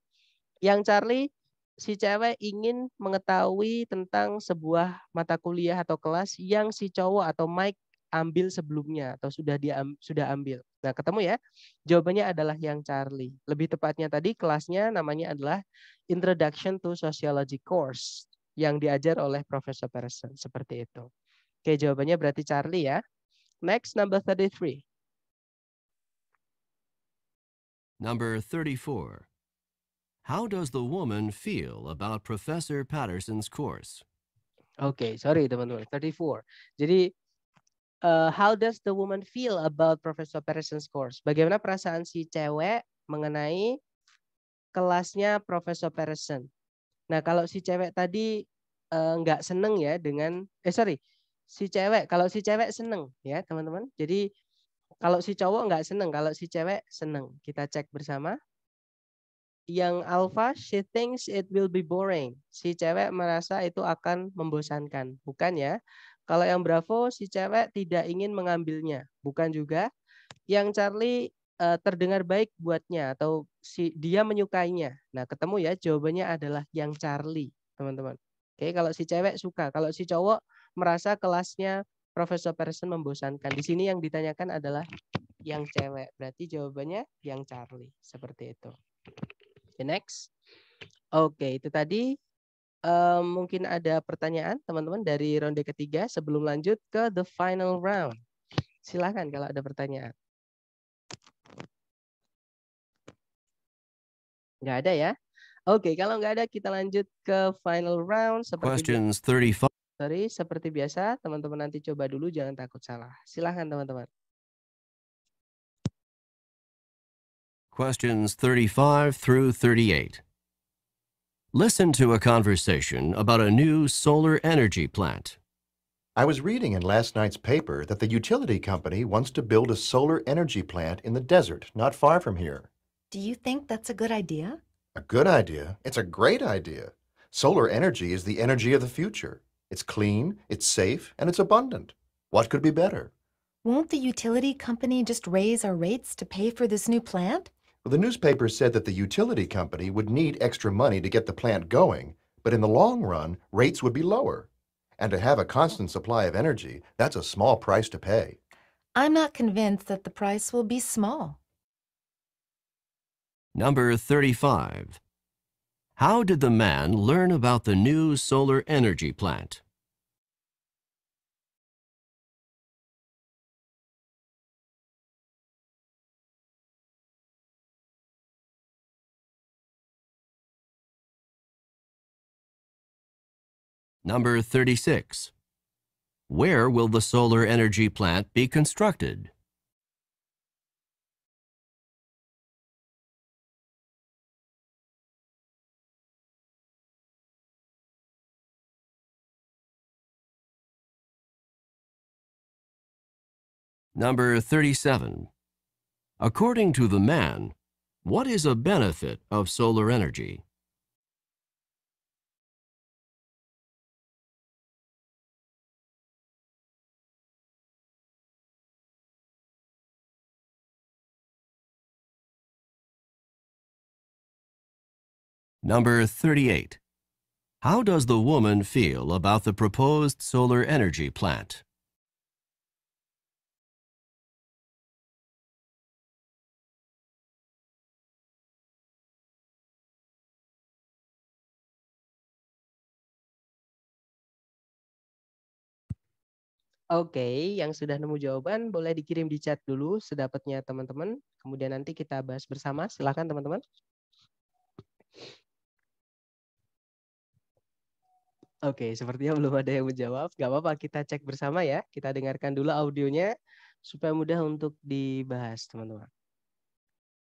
Speaker 1: Yang Charlie si cewek ingin mengetahui tentang sebuah mata kuliah atau kelas yang si cowok atau Mike ambil sebelumnya atau sudah ambil. Nah, ketemu ya? Jawabannya adalah yang Charlie. Lebih tepatnya tadi kelasnya namanya adalah Introduction to Sociology course yang diajar oleh Profesor Patterson. Seperti itu. Oke, jawabannya berarti Charlie ya. Next, number 33.
Speaker 2: Number 34. How does the woman feel about Professor Patterson's course?
Speaker 1: Oke, sorry teman-teman. 34. Jadi, how does the woman feel about Professor Patterson's course? Bagaimana perasaan si cewek mengenai kelasnya Profesor Patterson? Nah, kalau si cewek tadi nggak seneng ya dengan, kalau si cewek seneng ya teman-teman. Jadi, kalau si cowok nggak seneng, kalau si cewek seneng. Kita cek bersama. Yang alpha, she thinks it will be boring. Si cewek merasa itu akan membosankan. Bukan ya. Kalau yang Bravo, si cewek tidak ingin mengambilnya. Bukan juga. Yang Charlie terdengar baik buatnya atau dia menyukainya. Nah, ketemu ya, jawabannya adalah yang Charlie, teman-teman. Oke, kalau si cewek suka. Kalau si cowok merasa kelasnya Profesor Patterson membosankan. Di sini yang ditanyakan adalah yang cewek. Berarti jawabannya yang Charlie. Seperti itu. Okay, next. Oke, itu tadi. Mungkin ada pertanyaan teman-teman dari ronde ketiga sebelum lanjut ke the final round. Silakan kalau ada pertanyaan. Nggak ada ya? Oke, kalau nggak ada kita lanjut ke final round.
Speaker 2: Questions 35.
Speaker 1: Seperti biasa, teman-teman nanti coba dulu, jangan takut salah. Silakan teman-teman.
Speaker 2: Questions 35 through 38. Listen to a conversation about a new solar energy plant.
Speaker 4: I was reading in last night's paper that the utility company wants to build a solar energy plant in the desert not far from here.
Speaker 3: Do you think that's a good idea?
Speaker 4: A good idea? It's a great idea. Solar energy is the energy of the future. It's clean, it's safe, and it's abundant. What could be better?
Speaker 3: Won't the utility company just raise our rates to pay for this new plant?
Speaker 4: The newspaper said that the utility company would need extra money to get the plant going, but in the long run, rates would be lower. And to have a constant supply of energy, that's a small price to pay.
Speaker 3: I'm not convinced that the price will be small.
Speaker 2: Number 35. How did the man learn about the new solar energy plant? Number 36. Where will the solar energy plant be constructed? Number 37. According to the man, what is a benefit of solar energy? Number 38. How does the woman feel about the proposed solar energy plant?
Speaker 1: Oke, yang sudah nemu jawaban boleh dikirim di chat dulu sedapatnya teman-teman. Kemudian nanti kita bahas bersama. Silakan teman-teman. Oke, sepertinya belum ada yang menjawab. Gak apa-apa, kita cek bersama ya. Kita dengarkan dulu audionya supaya mudah untuk dibahas, teman-teman.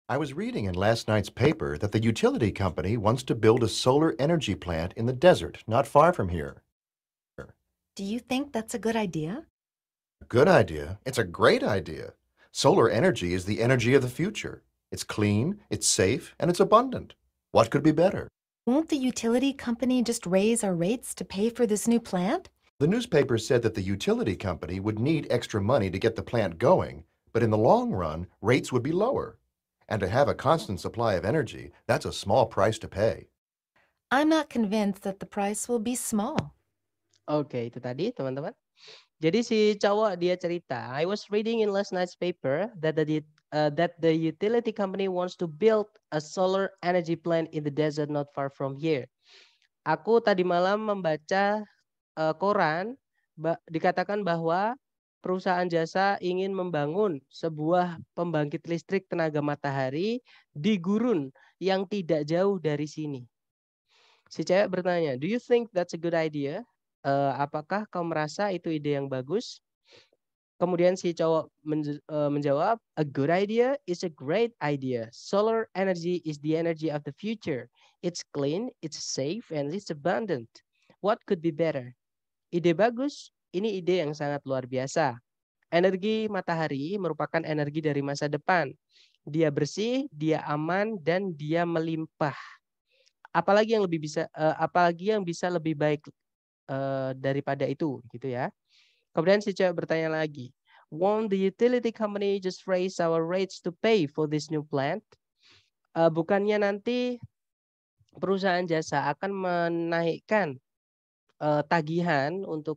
Speaker 4: I was reading in last night's paper that the utility company wants to build a solar energy plant in the desert not far from here.
Speaker 3: Do you think that's a good idea?
Speaker 4: A good idea? It's a great idea. Solar energy is the energy of the future. It's clean, it's safe, and it's abundant. What could be better?
Speaker 3: Won't the utility company just raise our rates to pay for this new plant?
Speaker 4: The newspaper said that the utility company would need extra money to get the plant going, but in the long run, rates would be lower. And to have a constant supply of energy, that's a small price to pay.
Speaker 3: I'm not convinced that the price will be small.
Speaker 1: Oke, itu tadi teman-teman. Jadi si cowok dia cerita, I was reading in last night's paper that the utility company wants to build a solar energy plant in the desert not far from here. Aku tadi malam membaca koran, dikatakan bahwa perusahaan jasa ingin membangun sebuah pembangkit listrik tenaga matahari di gurun yang tidak jauh dari sini. Si cewek bertanya, do you think that's a good idea? Apakah kau merasa itu ide yang bagus? Kemudian si cowok menjawab, a good idea is a great idea. Solar energy is the energy of the future. It's clean, it's safe, and it's abundant. What could be better? Ide bagus, ini ide yang sangat luar biasa. Energi matahari merupakan energi dari masa depan. Dia bersih, dia aman, dan dia melimpah. Apalagi yang bisa lebih baik daripada itu, gitu ya. Kemudian si cewek bertanya lagi, won't the utility company just raise our rates to pay for this new plant? Bukannya nanti perusahaan jasa akan menaikkan tagihan untuk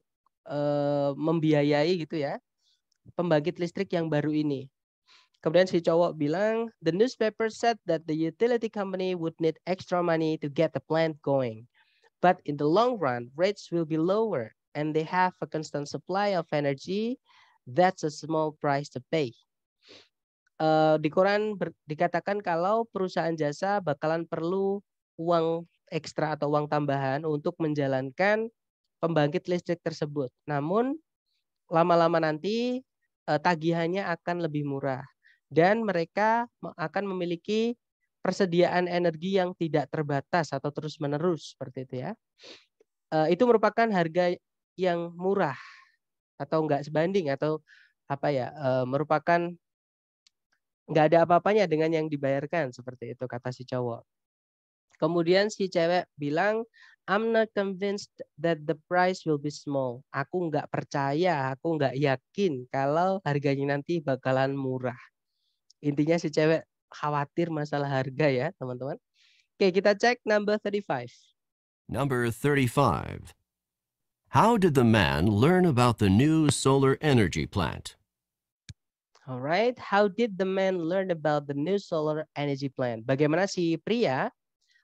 Speaker 1: membiayai gitu ya pembangkit listrik yang baru ini. Kemudian si cowok bilang, the newspaper said that the utility company would need extra money to get the plant going. But in the long run, rates will be lower and they have a constant supply of energy. That's a small price to pay. Di koran dikatakan kalau perusahaan jasa bakalan perlu uang ekstra atau uang tambahan untuk menjalankan pembangkit listrik tersebut. Namun lama-lama nanti tagihannya akan lebih murah dan mereka akan memiliki persediaan energi yang tidak terbatas atau terus-menerus seperti itu ya. Itu merupakan harga yang murah atau enggak sebanding atau apa ya, merupakan nggak ada apa-apanya dengan yang dibayarkan seperti itu kata si cowok. Kemudian si cewek bilang, I'm not convinced that the price will be small. Aku nggak percaya, aku nggak yakin kalau harganya nanti bakalan murah. Intinya si cewek khawatir masalah harga ya teman-teman. Oke, kita cek number 35.
Speaker 2: Number 35. How did the man learn about the new solar energy plant?
Speaker 1: Alright, how did the man learn about the new solar energy plant? Bagaimana si pria,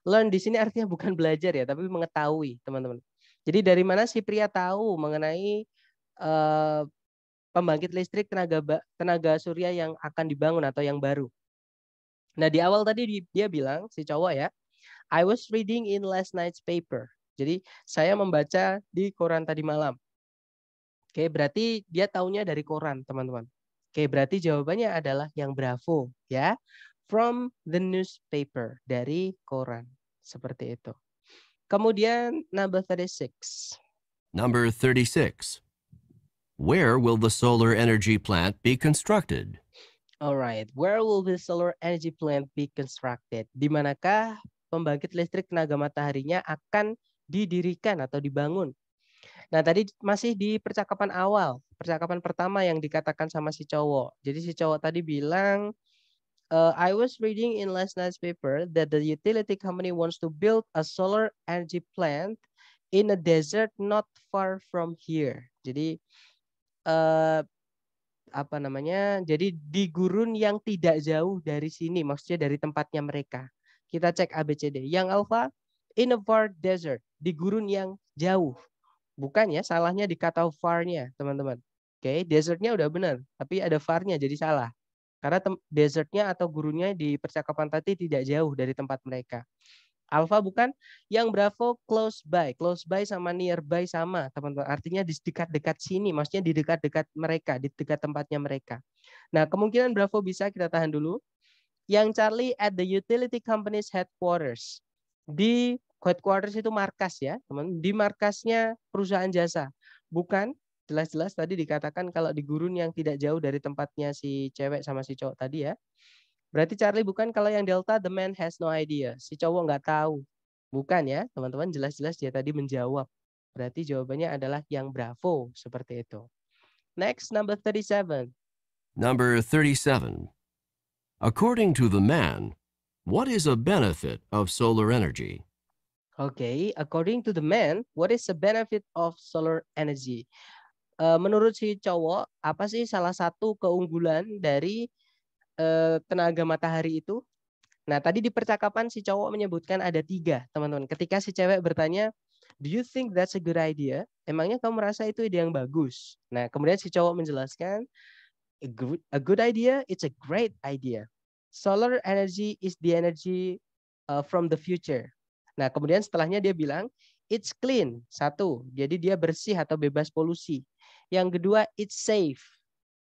Speaker 1: learn di sini artinya bukan belajar ya, tapi mengetahui teman-teman. Jadi dari mana si pria tahu mengenai pembangkit listrik tenaga surya yang akan dibangun atau yang baru? Nah di awal tadi dia bilang, si cowok ya, I was reading in last night's paper. Jadi saya membaca di koran tadi malam. Oke, berarti dia taunya dari koran teman-teman. Oke, berarti jawabannya adalah yang bravo ya. From the newspaper, dari koran. Seperti itu. Kemudian number 36.
Speaker 2: Number 36. Where will the solar energy plant be constructed?
Speaker 1: Alright, where will the solar energy plant be constructed? Di manakah pembangkit listrik tenaga mataharinya akan didirikan atau dibangun? Nah, tadi masih di percakapan awal, percakapan pertama yang dikatakan sama si cowok. Jadi si cowok tadi bilang, I was reading in last night's paper that the utility company wants to build a solar energy plant in a desert not far from here. Jadi apa namanya? Jadi di gurun yang tidak jauh dari sini, maksudnya dari tempatnya mereka. Kita cek ABCD. Yang alpha, in a far desert, di gurun yang jauh. Bukan ya, salahnya di kata far-nya, teman-teman. Oke, desertnya udah benar, tapi ada far-nya jadi salah. Karena desertnya atau gurunnya di percakapan tadi tidak jauh dari tempat mereka. Alpha bukan, yang bravo close by. Close by sama nearby sama, teman-teman. Artinya di dekat-dekat sini, maksudnya di dekat-dekat mereka, di dekat tempatnya mereka. Nah, kemungkinan bravo bisa kita tahan dulu. Yang Charlie at the utility company's headquarters. Di headquarters itu markas ya, teman. Di markasnya perusahaan jasa. Bukan, jelas-jelas tadi dikatakan kalau di gurun yang tidak jauh dari tempatnya si cewek sama si cowok tadi ya. Berarti Charlie bukan, kalau yang Delta, the man has no idea. Si cowok nggak tahu. Bukan ya, teman-teman, jelas-jelas dia tadi menjawab. Berarti jawabannya adalah yang bravo, seperti itu. Next, number 37.
Speaker 2: Number 37. According to the man, what is a benefit of solar energy?
Speaker 1: Okay, according to the man, what is the benefit of solar energy? Menurut si cowok, apa sih salah satu keunggulan dari tenaga matahari itu? Nah, tadi di percakapan si cowok menyebutkan ada 3, teman-teman. Ketika si cewek bertanya, do you think that's a good idea? Emangnya kamu merasa itu ide yang bagus? Nah, kemudian si cowok menjelaskan, a good idea, it's a great idea. Solar energy is the energy from the future. Nah, kemudian setelahnya dia bilang, it's clean. 1, jadi dia bersih atau bebas polusi. Yang kedua, it's safe.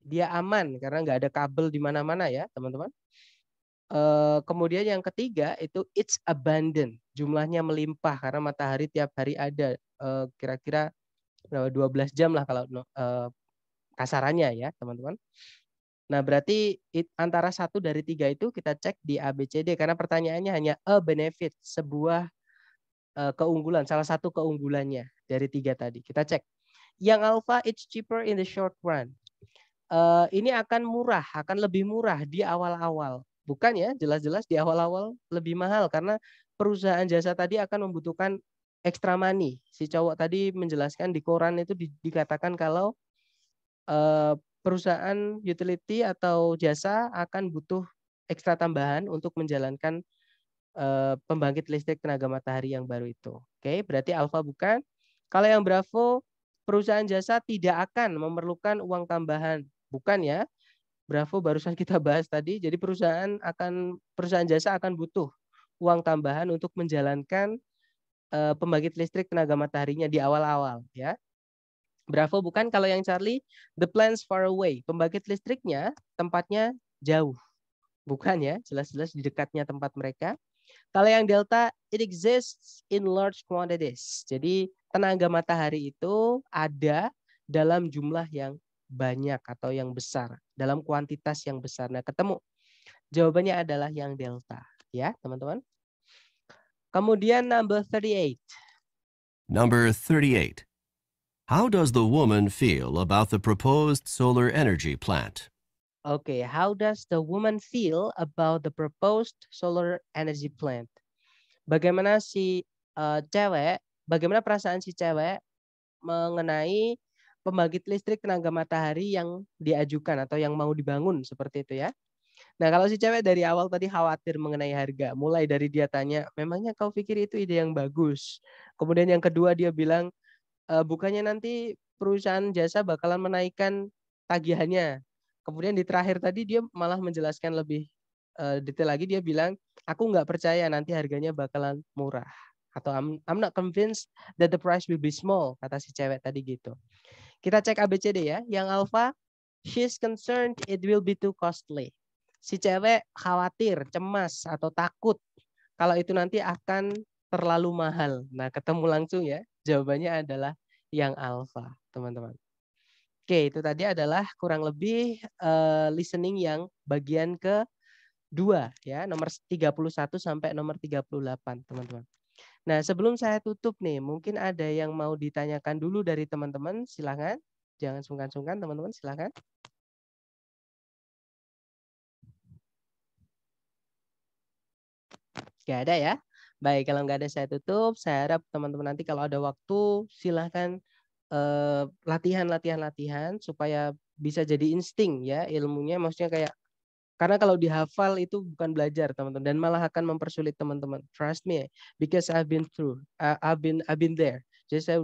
Speaker 1: Dia aman karena nggak ada kabel di mana-mana ya, teman-teman. Kemudian yang ketiga itu it's abundant. Jumlahnya melimpah karena matahari tiap hari ada. Kira-kira 12 jam lah kalau kasarannya ya, teman-teman. Nah, berarti antara 1 dari 3 itu kita cek di ABCD karena pertanyaannya hanya a benefit, sebuah keunggulan, salah satu keunggulannya dari 3 tadi. Kita cek. Yang alpha, it's cheaper in the short run. Ini akan murah, akan lebih murah di awal-awal. Bukan ya, jelas-jelas di awal-awal lebih mahal karena perusahaan jasa tadi akan membutuhkan extra money. Si cowok tadi menjelaskan di koran itu dikatakan kalau perusahaan utility atau jasa akan butuh ekstra tambahan untuk menjalankan pembangkit listrik tenaga matahari yang baru itu. Oke, berarti alpha bukan. Kalau yang bravo, perusahaan jasa tidak akan memerlukan uang tambahan. Bukan ya. Bravo barusan kita bahas tadi. Jadi perusahaan jasa akan butuh uang tambahan untuk menjalankan pembangkit listrik tenaga mataharinya di awal-awal ya. Bravo bukan. Kalau yang Charlie, the plants far away. Pembangkit listriknya tempatnya jauh. Bukan ya, jelas-jelas di dekatnya tempat mereka. Kalau yang delta, it exists in large quantities. Jadi tenaga matahari itu ada dalam jumlah yang banyak atau yang besar, dalam kuantitas yang besar. Nah, ketemu. Jawabannya adalah yang delta, ya, teman-teman. Kemudian number 38.
Speaker 2: Number 38. How does the woman feel about the proposed solar energy plant?
Speaker 1: Okay, how does the woman feel about the proposed solar energy plant? Bagaimana bagaimana perasaan si cewek mengenai pembangkit listrik tenaga matahari yang diajukan atau yang mau dibangun seperti itu ya. Nah, kalau si cewek dari awal tadi khawatir mengenai harga, mulai dari dia tanya, memangnya kau pikir itu ide yang bagus? Kemudian yang kedua dia bilang, bukannya nanti perusahaan jasa bakalan menaikkan tagihannya. Kemudian di terakhir tadi dia malah menjelaskan lebih detail lagi, dia bilang, aku nggak percaya nanti harganya bakalan murah. Atau I'm not convinced that the price will be small, kata si cewek tadi gitu. Kita cek ABCD ya. Yang alpha, she's concerned it will be too costly. Si cewek khawatir, cemas, atau takut kalau itu nanti akan terlalu mahal. Nah, ketemu langsung ya. Jawabannya adalah yang alpha, teman-teman. Oke, itu tadi adalah kurang lebih listening yang bagian kedua ya, nomor 31 sampai nomor 38, teman-teman. Nah, sebelum saya tutup nih, mungkin ada yang mau ditanyakan dulu dari teman-teman, silakan. Jangan sungkan-sungkan, teman-teman, silakan. Gak ada ya? Baik, kalau nggak ada saya tutup. Saya harap teman-teman nanti kalau ada waktu, silahkan latihan supaya bisa jadi insting ya ilmunya. Maksudnya kayak, karena kalau dihafal itu bukan belajar teman-teman, dan malah akan mempersulit teman-teman. Trust me, because I've been through, I've been there. Jadi saya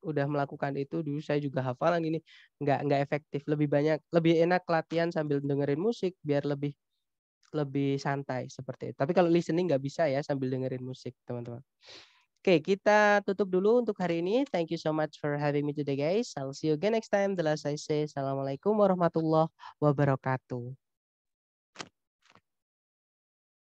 Speaker 1: udah melakukan itu dulu. Saya juga hafalan ini nggak efektif. Lebih enak latihan sambil dengerin musik biar lebih santai seperti itu. Tapi kalau listening nggak bisa ya sambil dengerin musik teman-teman. Oke, kita tutup dulu untuk hari ini. Thank you so much for having me today guys. I'll see you again next time. The last I say, Assalamualaikum warahmatullahi wabarakatuh.